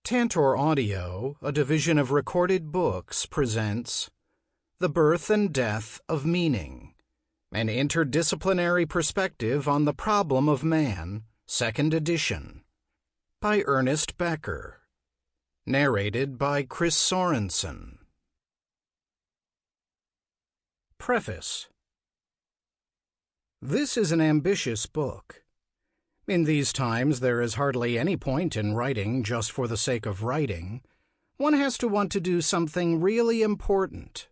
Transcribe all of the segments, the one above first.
Tantor Audio, a division of Recorded Books, presents The Birth and Death of Meaning, an interdisciplinary perspective on the problem of man, 2nd edition, by Ernest Becker. Narrated by Chris Sorensen. Preface. This is an ambitious book. In these times, there is hardly any point in writing just for the sake of writing. One has to want to do something really important.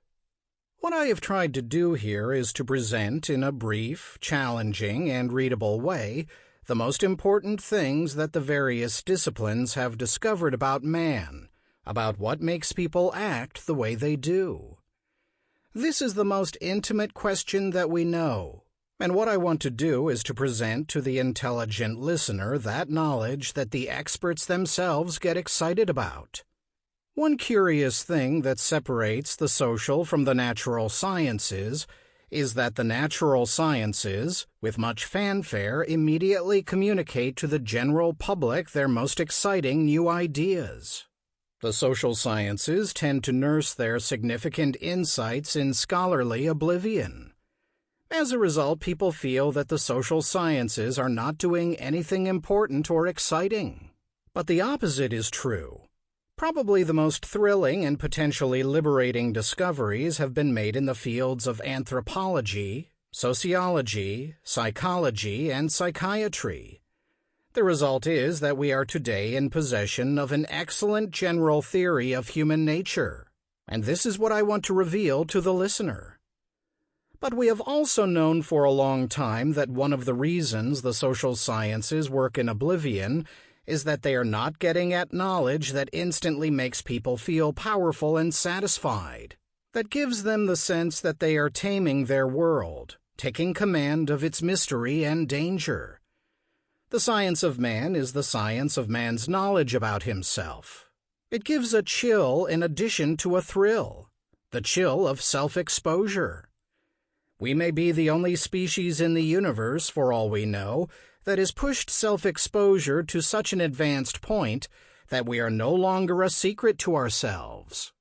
What I have tried to do here is to present in a brief, challenging, and readable way the most important things that the various disciplines have discovered about man, about what makes people act the way they do. This is the most intimate question that we know. And what I want to do is to present to the intelligent listener that knowledge that the experts themselves get excited about. One curious thing that separates the social from the natural sciences is that the natural sciences, with much fanfare, immediately communicate to the general public their most exciting new ideas. The social sciences tend to nurse their significant insights in scholarly oblivion. As a result, people feel that the social sciences are not doing anything important or exciting. But the opposite is true. Probably the most thrilling and potentially liberating discoveries have been made in the fields of anthropology, sociology, psychology, and psychiatry. The result is that we are today in possession of an excellent general theory of human nature, and this is what I want to reveal to the listener. But we have also known for a long time that one of the reasons the social sciences work in oblivion is that they are not getting at knowledge that instantly makes people feel powerful and satisfied, that gives them the sense that they are taming their world, taking command of its mystery and danger. The science of man is the science of man's knowledge about himself. It gives a chill in addition to a thrill, the chill of self-exposure. We may be the only species in the universe, for all we know, that has pushed self-exposure to such an advanced point that we are no longer a secret to ourselves.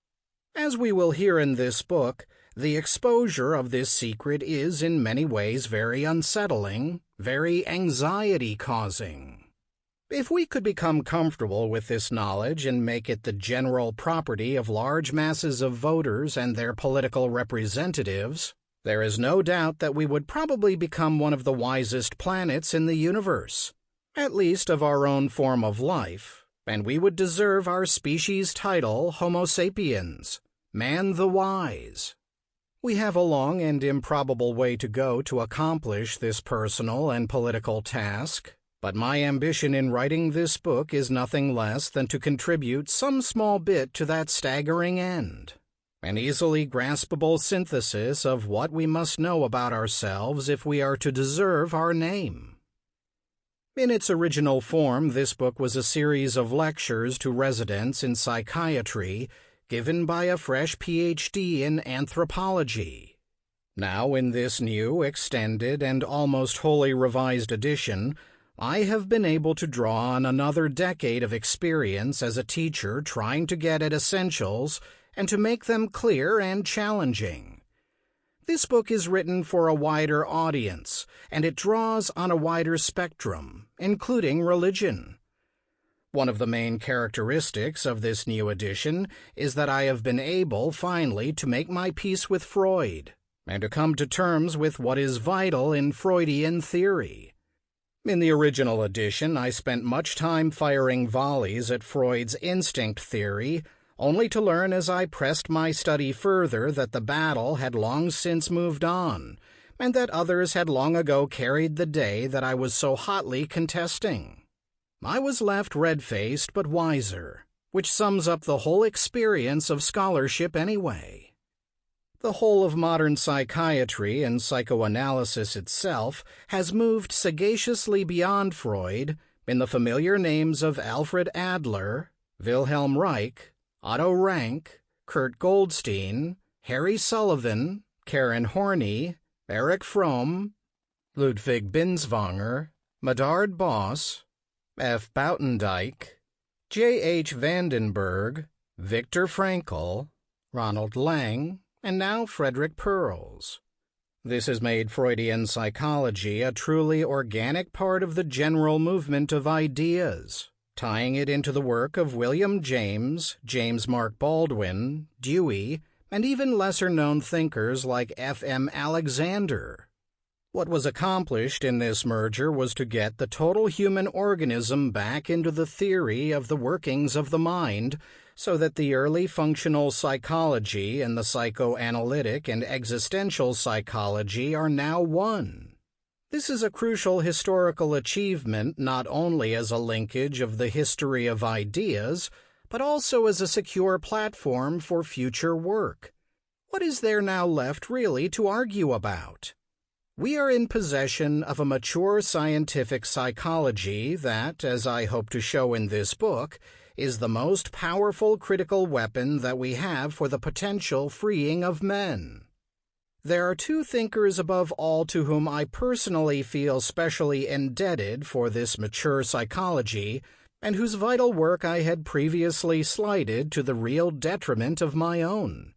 As we will hear in this book, the exposure of this secret is in many ways very unsettling, very anxiety-causing. If we could become comfortable with this knowledge and make it the general property of large masses of voters and their political representatives, there is no doubt that we would probably become one of the wisest planets in the universe, at least of our own form of life, and we would deserve our species title Homo sapiens, man the wise. We have a long and improbable way to go to accomplish this personal and political task, but my ambition in writing this book is nothing less than to contribute some small bit to that staggering end. An easily graspable synthesis of what we must know about ourselves if we are to deserve our name. In its original form, this book was a series of lectures to residents in psychiatry given by a fresh Ph.D. in anthropology. Now, in this new, extended, and almost wholly revised edition, I have been able to draw on another decade of experience as a teacher trying to get at essentials and to make them clear and challenging. This book is written for a wider audience, and it draws on a wider spectrum, including religion. One of the main characteristics of this new edition is that I have been able, finally, to make my peace with Freud, and to come to terms with what is vital in Freudian theory. In the original edition, I spent much time firing volleys at Freud's instinct theory, only to learn as I pressed my study further that the battle had long since moved on, and that others had long ago carried the day that I was so hotly contesting. I was left red-faced but wiser, which sums up the whole experience of scholarship anyway. The whole of modern psychiatry and psychoanalysis itself has moved sagaciously beyond Freud in the familiar names of Alfred Adler, Wilhelm Reich, Otto Rank, Kurt Goldstein, Harry Sullivan, Karen Horney, Erich Fromm, Ludwig Binswanger, Medard Boss, F. Buitendijk, J.H. Vandenberg, Viktor Frankl, Ronald Lang, and now Frederick Perls. This has made Freudian psychology a truly organic part of the general movement of ideas, tying it into the work of William James, James Mark Baldwin, Dewey, and even lesser-known thinkers like F.M. Alexander. What was accomplished in this merger was to get the total human organism back into the theory of the workings of the mind, so that the early functional psychology and the psychoanalytic and existential psychology are now one. This is a crucial historical achievement not only as a linkage of the history of ideas, but also as a secure platform for future work. What is there now left really to argue about? We are in possession of a mature scientific psychology that, as I hope to show in this book, is the most powerful critical weapon that we have for the potential freeing of men. There are two thinkers above all to whom I personally feel specially indebted for this mature psychology, and whose vital work I had previously slighted to the real detriment of my own.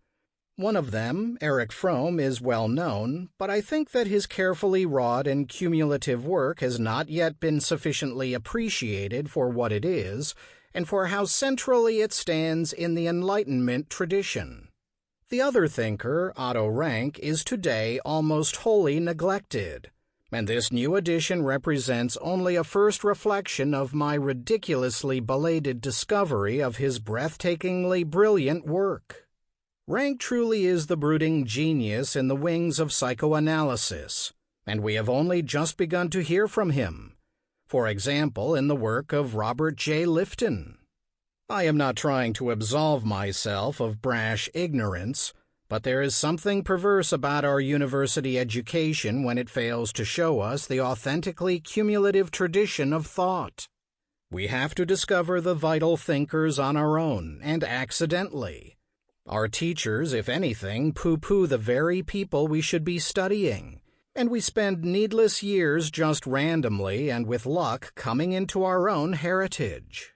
One of them, Erich Fromm, is well known, but I think that his carefully wrought and cumulative work has not yet been sufficiently appreciated for what it is, and for how centrally it stands in the Enlightenment tradition. The other thinker, Otto Rank, is today almost wholly neglected, and this new edition represents only a first reflection of my ridiculously belated discovery of his breathtakingly brilliant work. Rank truly is the brooding genius in the wings of psychoanalysis, and we have only just begun to hear from him. For example, in the work of Robert J. Lifton. I am not trying to absolve myself of brash ignorance, but there is something perverse about our university education when it fails to show us the authentically cumulative tradition of thought. We have to discover the vital thinkers on our own, and accidentally. Our teachers, if anything, pooh-pooh the very people we should be studying, and we spend needless years just randomly and with luck coming into our own heritage.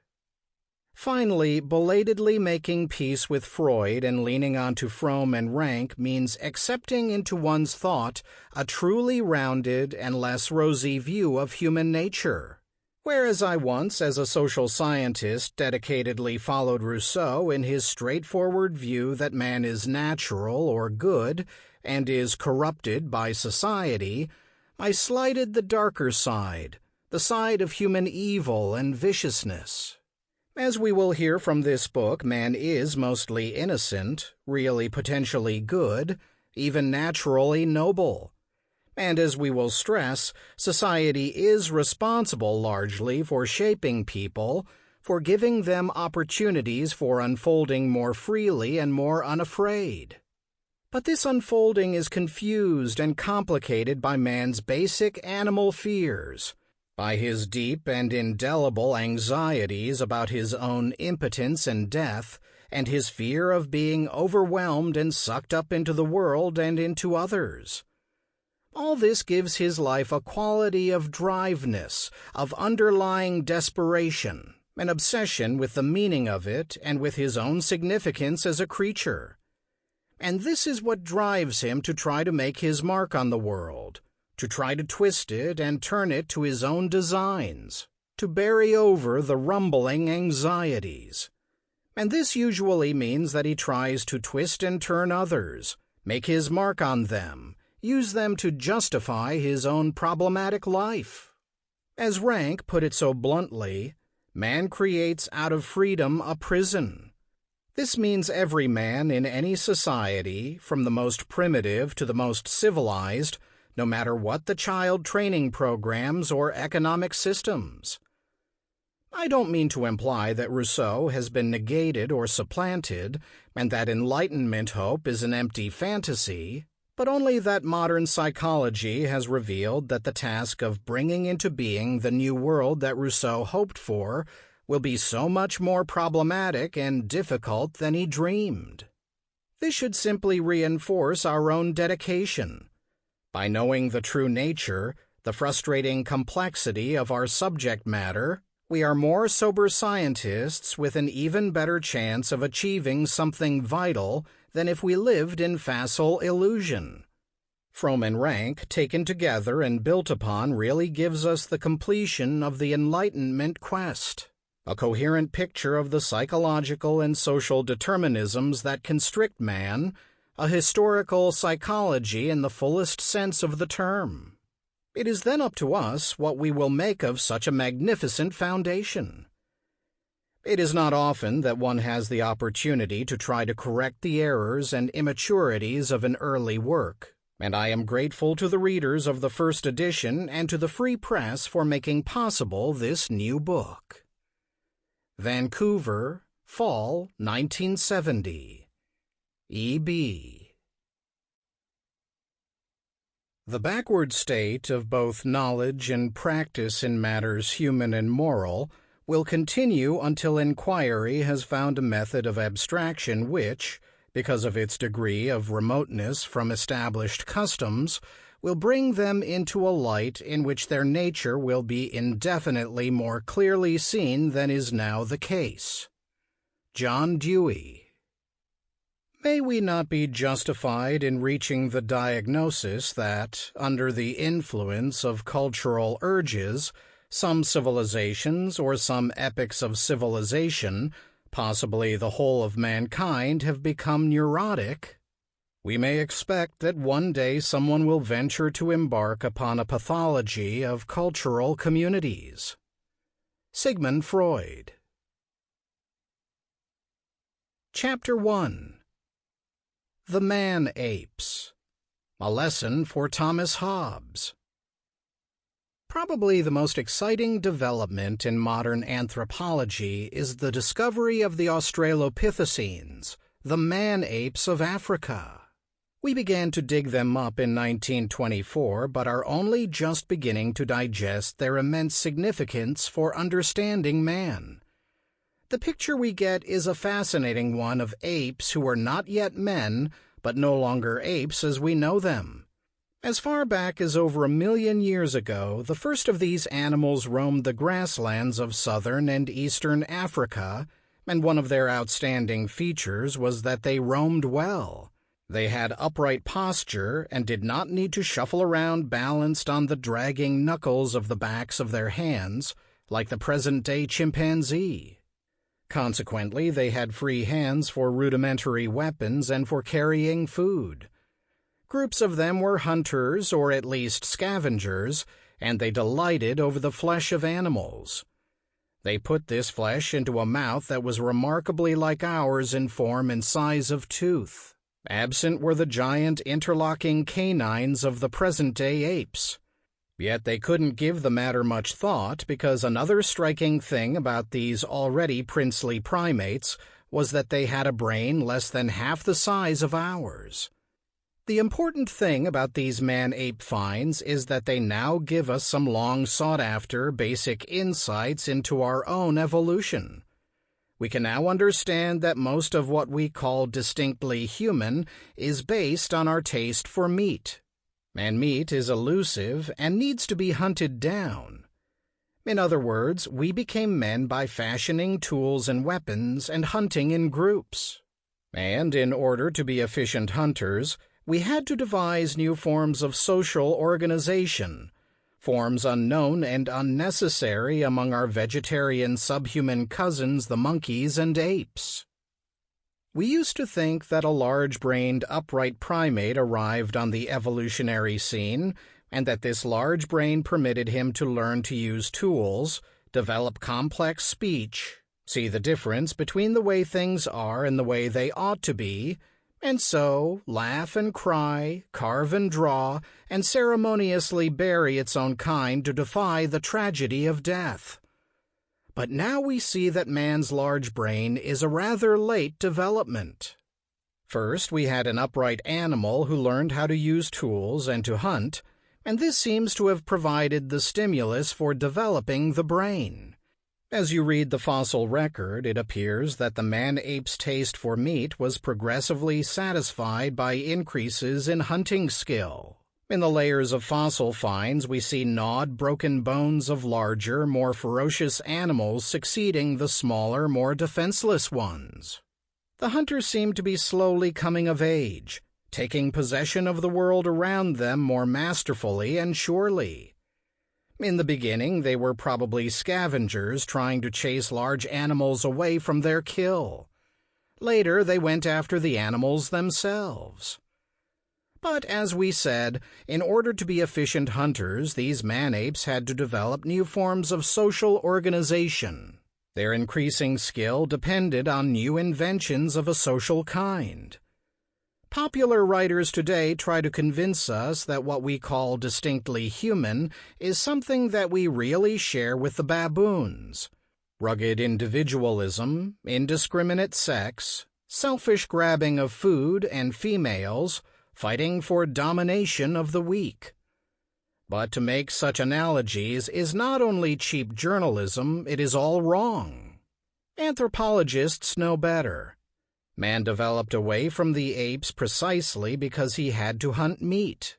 Finally, belatedly making peace with Freud and leaning onto Fromm and Rank means accepting into one's thought a truly rounded and less rosy view of human nature. Whereas I once, as a social scientist, dedicatedly followed Rousseau in his straightforward view that man is natural or good and is corrupted by society, I slighted the darker side, the side of human evil and viciousness. As we will hear from this book, man is mostly innocent, really potentially good, even naturally noble. And as we will stress, society is responsible largely for shaping people, for giving them opportunities for unfolding more freely and more unafraid. But this unfolding is confused and complicated by man's basic animal fears, by his deep and indelible anxieties about his own impotence and death, and his fear of being overwhelmed and sucked up into the world and into others. All this gives his life a quality of driveness, of underlying desperation, an obsession with the meaning of it and with his own significance as a creature. And this is what drives him to try to make his mark on the world, to try to twist it and turn it to his own designs, to bury over the rumbling anxieties. And this usually means that he tries to twist and turn others, make his mark on them, use them to justify his own problematic life. As Rank put it so bluntly, man creates out of freedom a prison. This means every man in any society, from the most primitive to the most civilized, no matter what the child training programs or economic systems. I don't mean to imply that Rousseau has been negated or supplanted, and that Enlightenment hope is an empty fantasy, but only that modern psychology has revealed that the task of bringing into being the new world that Rousseau hoped for will be so much more problematic and difficult than he dreamed. This should simply reinforce our own dedication. By knowing the true nature, the frustrating complexity of our subject matter, We are more sober scientists with an even better chance of achieving something vital than if we lived in facile illusion. From and rank, taken together and built upon, really gives us the completion of the Enlightenment quest, a coherent picture of the psychological and social determinisms that constrict man, a historical psychology in the fullest sense of the term. It is then up to us what we will make of such a magnificent foundation. It is not often that one has the opportunity to try to correct the errors and immaturities of an early work, and I am grateful to the readers of the first edition and to the Free Press for making possible this new book. Vancouver, Fall, 1970. E.B. The backward state of both knowledge and practice in matters human and moral will continue until inquiry has found a method of abstraction which, because of its degree of remoteness from established customs, will bring them into a light in which their nature will be indefinitely more clearly seen than is now the case. John Dewey. May we not be justified in reaching the diagnosis that, under the influence of cultural urges, some civilizations or some epochs of civilization, possibly the whole of mankind, have become neurotic? We may expect that one day someone will venture to embark upon a pathology of cultural communities. Sigmund Freud. Chapter 1. The Man-Apes. A Lesson for Thomas Hobbes. Probably the most exciting development in modern anthropology is the discovery of the Australopithecines, the man-apes of Africa. We began to dig them up in 1924, but are only just beginning to digest their immense significance for understanding man. The picture we get is a fascinating one of apes who are not yet men, but no longer apes as we know them. As far back as over 1 million years ago, the first of these animals roamed the grasslands of southern and eastern Africa, and one of their outstanding features was that they roamed well. They had upright posture and did not need to shuffle around balanced on the dragging knuckles of the backs of their hands, like the present-day chimpanzee. Consequently, they had free hands for rudimentary weapons and for carrying food. Groups of them were hunters, or at least scavengers, and they delighted over the flesh of animals. They put this flesh into a mouth that was remarkably like ours in form and size of tooth. Absent were the giant interlocking canines of the present-day apes. Yet they couldn't give the matter much thought, because another striking thing about these already princely primates was that they had a brain less than half the size of ours. The important thing about these man-ape finds is that they now give us some long-sought-after basic insights into our own evolution. We can now understand that most of what we call distinctly human is based on our taste for meat. And meat is elusive and needs to be hunted down. In other words, we became men by fashioning tools and weapons and hunting in groups. And in order to be efficient hunters, we had to devise new forms of social organization, forms unknown and unnecessary among our vegetarian subhuman cousins, the monkeys and apes. We used to think that a large-brained upright primate arrived on the evolutionary scene, and that this large brain permitted him to learn to use tools, develop complex speech, see the difference between the way things are and the way they ought to be, and so laugh and cry, carve and draw, and ceremoniously bury its own kind to defy the tragedy of death. But now we see that man's large brain is a rather late development. First, we had an upright animal who learned how to use tools and to hunt, and this seems to have provided the stimulus for developing the brain. As you read the fossil record, it appears that the man-ape's taste for meat was progressively satisfied by increases in hunting skill. In the layers of fossil finds, we see gnawed, broken bones of larger, more ferocious animals succeeding the smaller, more defenseless ones. The hunters seem to be slowly coming of age, taking possession of the world around them more masterfully and surely. In the beginning, they were probably scavengers trying to chase large animals away from their kill. Later, they went after the animals themselves. But as we said, in order to be efficient hunters, these man-apes had to develop new forms of social organization. Their increasing skill depended on new inventions of a social kind. Popular writers today try to convince us that what we call distinctly human is something that we really share with the baboons. Rugged individualism, indiscriminate sex, selfish grabbing of food and females, fighting for domination of the weak. But to make such analogies is not only cheap journalism, it is all wrong. Anthropologists know better. Man developed away from the apes precisely because he had to hunt meat.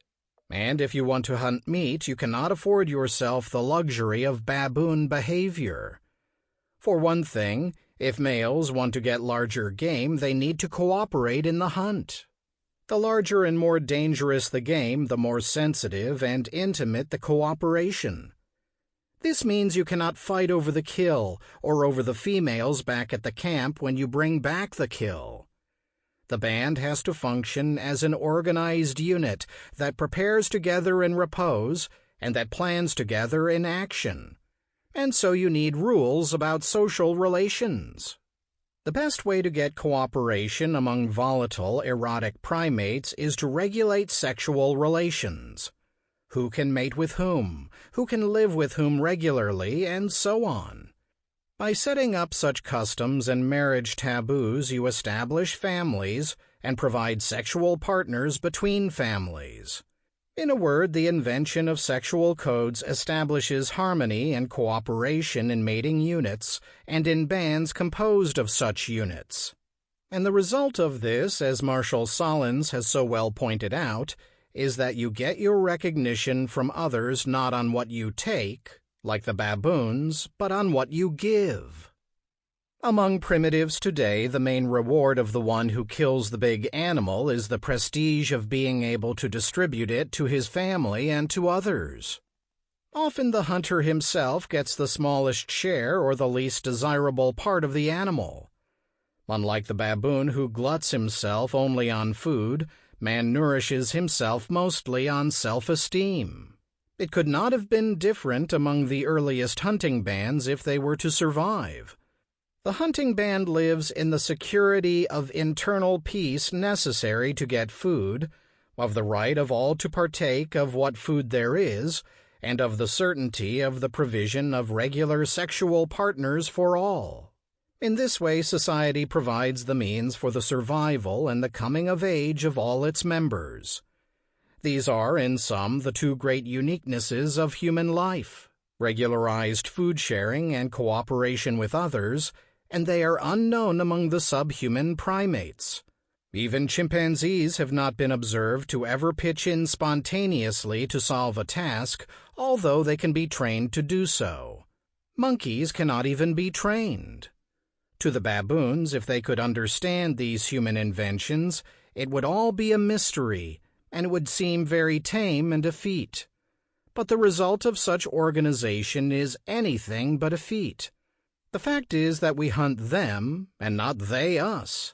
And if you want to hunt meat, you cannot afford yourself the luxury of baboon behavior. For one thing, if males want to get larger game, they need to cooperate in the hunt. The larger and more dangerous the game, the more sensitive and intimate the cooperation. This means you cannot fight over the kill or over the females back at the camp when you bring back the kill. The band has to function as an organized unit that prepares together in repose and that plans together in action. And so you need rules about social relations. The best way to get cooperation among volatile, erotic primates is to regulate sexual relations. Who can mate with whom can live with whom regularly, and so on. By setting up such customs and marriage taboos, you establish families and provide sexual partners between families. In a word, the invention of sexual codes establishes harmony and cooperation in mating units and in bands composed of such units. And the result of this, as Marshall Solins has so well pointed out, is that you get your recognition from others not on what you take, like the baboons, but on what you give. Among primitives today, the main reward of the one who kills the big animal is the prestige of being able to distribute it to his family and to others. Often the hunter himself gets the smallest share or the least desirable part of the animal. Unlike the baboon who gluts himself only on food, man nourishes himself mostly on self-esteem. It could not have been different among the earliest hunting bands if they were to survive. The hunting band lives in the security of internal peace necessary to get food, of the right of all to partake of what food there is, and of the certainty of the provision of regular sexual partners for all. In this way, society provides the means for the survival and the coming of age of all its members. These are, in sum, the two great uniquenesses of human life: regularized food sharing and cooperation with others, and they are unknown among the subhuman primates. Even chimpanzees have not been observed to ever pitch in spontaneously to solve a task, although they can be trained to do so. Monkeys cannot even be trained. To the baboons, if they could understand these human inventions, it would all be a mystery, and it would seem very tame and a feat. But the result of such organization is anything but a feat. The fact is that we hunt them, and not they us.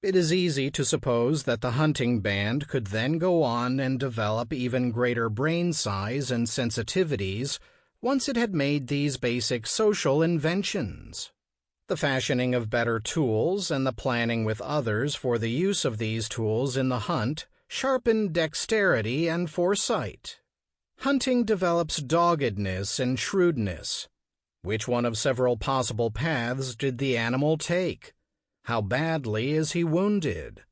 It is easy to suppose that the hunting band could then go on and develop even greater brain size and sensitivities once it had made these basic social inventions. The fashioning of better tools and the planning with others for the use of these tools in the hunt sharpen dexterity and foresight. Hunting develops doggedness and shrewdness. Which one of several possible paths did the animal take? How badly is he wounded?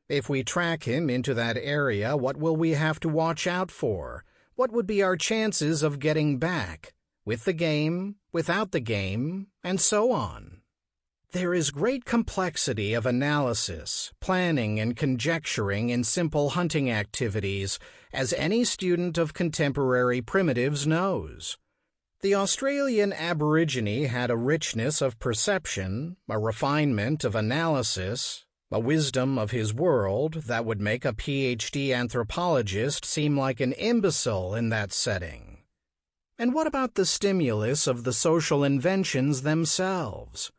If we track him into that area, what will we have to watch out for? What would be our chances of getting back? With the game, without the game, and so on. There is great complexity of analysis, planning, and conjecturing in simple hunting activities, as any student of contemporary primitives knows. The Australian Aborigine had a richness of perception, a refinement of analysis, a wisdom of his world that would make a PhD anthropologist seem like an imbecile in that setting. And what about the stimulus of the social inventions themselves?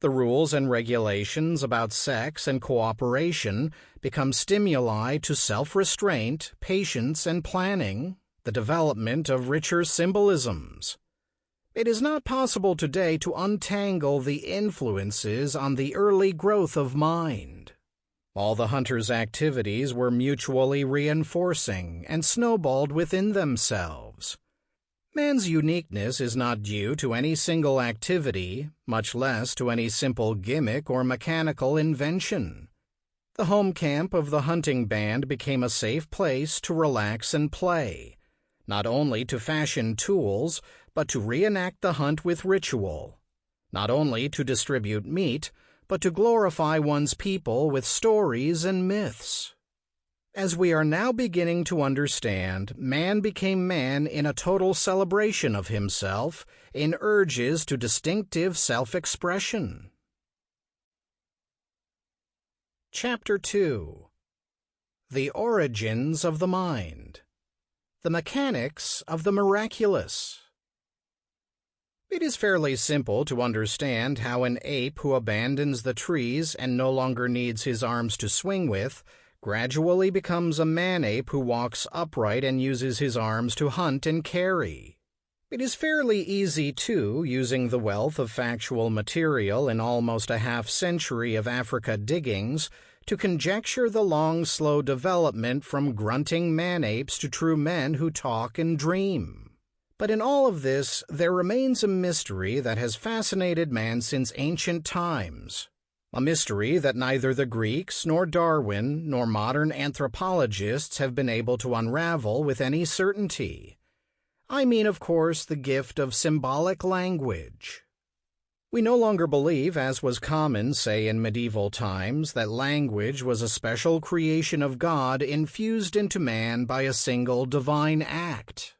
The rules and regulations about sex and cooperation become stimuli to self-restraint, patience, and planning, the development of richer symbolisms. It is not possible today to untangle the influences on the early growth of mind. All the hunters' activities were mutually reinforcing and snowballed within themselves. Man's uniqueness is not due to any single activity, much less to any simple gimmick or mechanical invention. The home camp of the hunting band became a safe place to relax and play, not only to fashion tools, but to reenact the hunt with ritual, not only to distribute meat, but to glorify one's people with stories and myths. As we are now beginning to understand, man became man in a total celebration of himself, in urges to distinctive self-expression. Chapter 2. The Origins of the Mind. The Mechanics of the Miraculous. It is fairly simple to understand how an ape who abandons the trees and no longer needs his arms to swing with gradually becomes a man-ape who walks upright and uses his arms to hunt and carry. It is fairly easy, too, using the wealth of factual material in almost a half-century of Africa diggings, to conjecture the long, slow development from grunting man-apes to true men who talk and dream. But in all of this, there remains a mystery that has fascinated man since ancient times. A mystery that neither the Greeks, nor Darwin, nor modern anthropologists have been able to unravel with any certainty. I mean, of course, the gift of symbolic language. We no longer believe, as was common, say, in medieval times, that language was a special creation of God infused into man by a single divine act.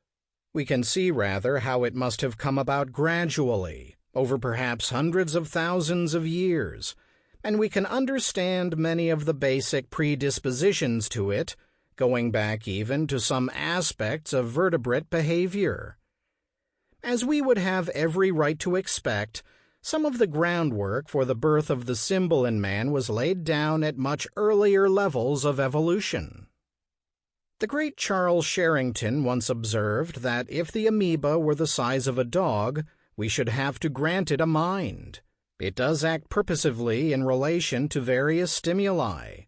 We can see, rather, how it must have come about gradually, over perhaps hundreds of thousands of years, and we can understand many of the basic predispositions to it, going back even to some aspects of vertebrate behavior. As we would have every right to expect, some of the groundwork for the birth of the symbol in man was laid down at much earlier levels of evolution. The great Charles Sherrington once observed that if the amoeba were the size of a dog, we should have to grant it a mind. It does act purposively in relation to various stimuli.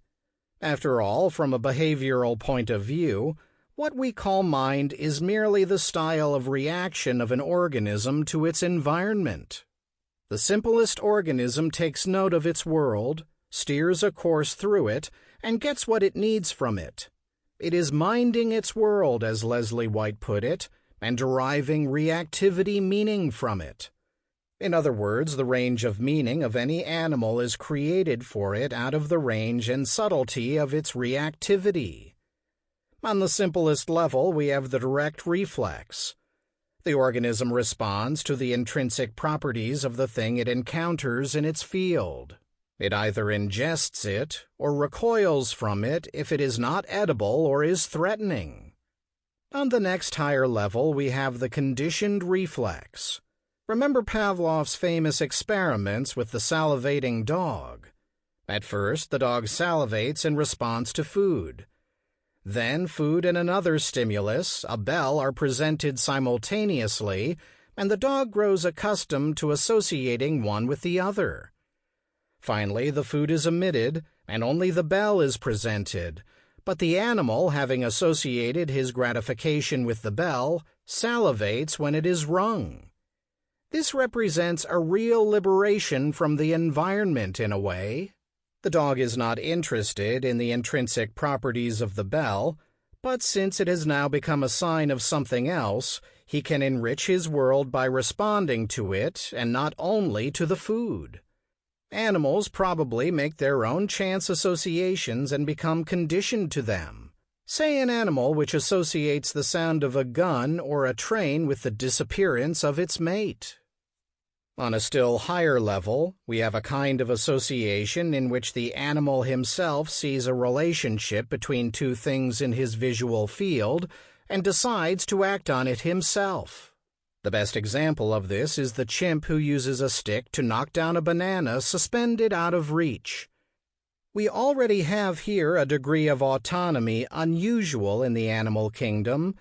After all, from a behavioral point of view, what we call mind is merely the style of reaction of an organism to its environment. The simplest organism takes note of its world, steers a course through it, and gets what it needs from it. It is minding its world, as Leslie White put it, and deriving reactivity meaning from it. In other words, the range of meaning of any animal is created for it out of the range and subtlety of its reactivity. On the simplest level, we have the direct reflex. The organism responds to the intrinsic properties of the thing it encounters in its field. It either ingests it or recoils from it if it is not edible or is threatening. On the next higher level, we have the conditioned reflex. Remember Pavlov's famous experiments with the salivating dog. At first, the dog salivates in response to food. Then food and another stimulus, a bell, are presented simultaneously, and the dog grows accustomed to associating one with the other. Finally, the food is omitted, and only the bell is presented, but the animal, having associated his gratification with the bell, salivates when it is rung. This represents a real liberation from the environment in a way. The dog is not interested in the intrinsic properties of the bell, but since it has now become a sign of something else, he can enrich his world by responding to it and not only to the food. Animals probably make their own chance associations and become conditioned to them. Say an animal which associates the sound of a gun or a train with the disappearance of its mate. On a still higher level, we have a kind of association in which the animal himself sees a relationship between two things in his visual field and decides to act on it himself. The best example of this is the chimp who uses a stick to knock down a banana suspended out of reach. We already have here a degree of autonomy unusual in the animal kingdom,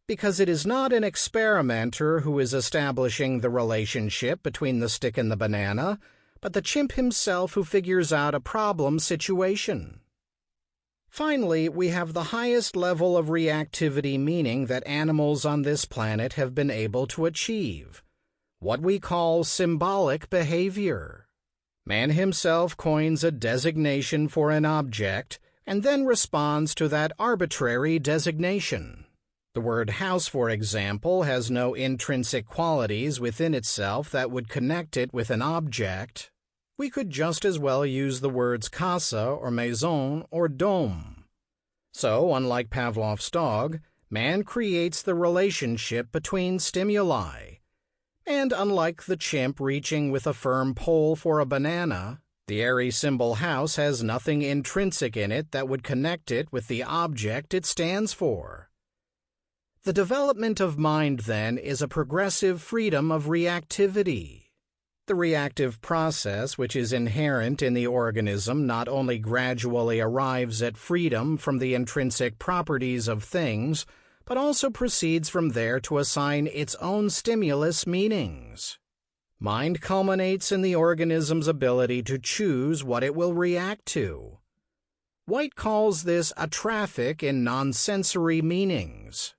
because it is not an experimenter who is establishing the relationship between the stick and the banana, but the chimp himself who figures out a problem situation. Finally, we have the highest level of reactivity meaning that animals on this planet have been able to achieve, what we call symbolic behavior. Man himself coins a designation for an object and then responds to that arbitrary designation. The word house, for example, has no intrinsic qualities within itself that would connect it with an object. We could just as well use the words casa or maison or dome. So, unlike Pavlov's dog, man creates the relationship between stimuli. And unlike the chimp reaching with a firm pole for a banana, the airy symbol house has nothing intrinsic in it that would connect it with the object it stands for. The development of mind, then, is a progressive freedom of reactivity. The reactive process, which is inherent in the organism, not only gradually arrives at freedom from the intrinsic properties of things, but also proceeds from there to assign its own stimulus meanings. Mind culminates in the organism's ability to choose what it will react to. White calls this a traffic in non-sensory meanings.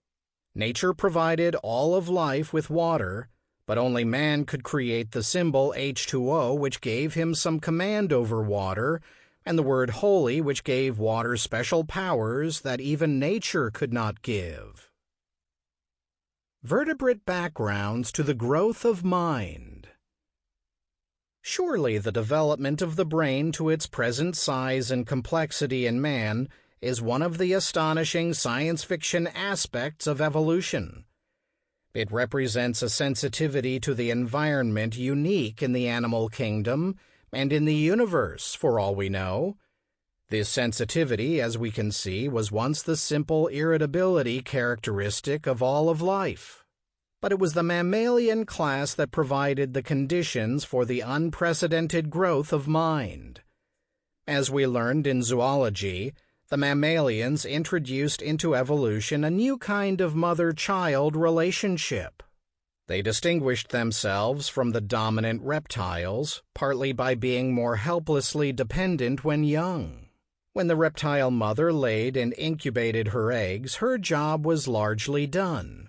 Nature provided all of life with water, but only man could create the symbol H2O, which gave him some command over water, and the word holy, which gave water special powers that even nature could not give. Vertebrate backgrounds to the growth of mind. Surely the development of the brain to its present size and complexity in man is one of the astonishing science fiction aspects of evolution. It represents a sensitivity to the environment unique in the animal kingdom and in the universe, for all we know. This sensitivity, as we can see, was once the simple irritability characteristic of all of life. But it was the mammalian class that provided the conditions for the unprecedented growth of mind. As we learned in zoology, the mammalians introduced into evolution a new kind of mother-child relationship. They distinguished themselves from the dominant reptiles, partly by being more helplessly dependent when young. When the reptile mother laid and incubated her eggs, her job was largely done.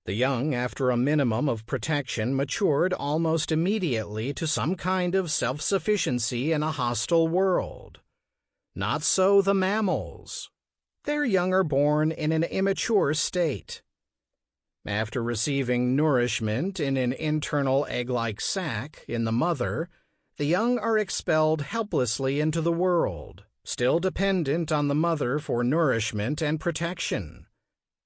The young, after a minimum of protection, matured almost immediately to some kind of self-sufficiency in a hostile world. Not so the mammals. Their young are born in an immature state. After receiving nourishment in an internal egg-like sac in the mother, the young are expelled helplessly into the world, still dependent on the mother for nourishment and protection.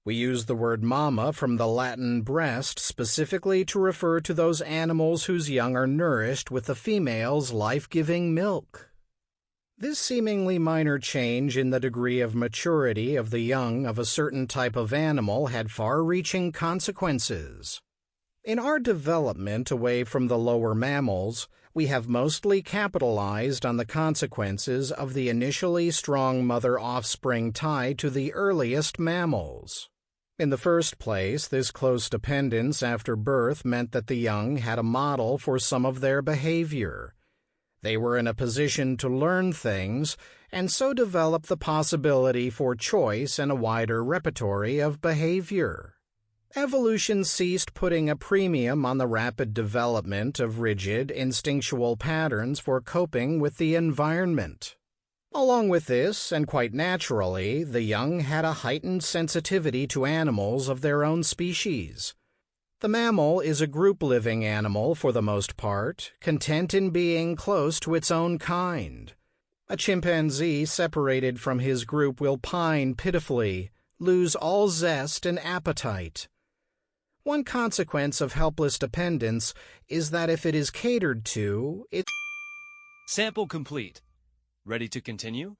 We use the word mama from the Latin breast specifically to refer to those animals whose young are nourished with the female's life-giving milk. This seemingly minor change in the degree of maturity of the young of a certain type of animal had far-reaching consequences. In our development away from the lower mammals, we have mostly capitalized on the consequences of the initially strong mother-offspring tie to the earliest mammals. In the first place, this close dependence after birth meant that the young had a model for some of their behavior. They were in a position to learn things, and so develop the possibility for choice and a wider repertory of behavior. Evolution ceased putting a premium on the rapid development of rigid, instinctual patterns for coping with the environment. Along with this, and quite naturally, the young had a heightened sensitivity to animals of their own species. The mammal is a group-living animal for the most part, content in being close to its own kind. A chimpanzee separated from his group will pine pitifully, lose all zest and appetite. One consequence of helpless dependence is that if it is catered to, it... Sample complete. Ready to continue?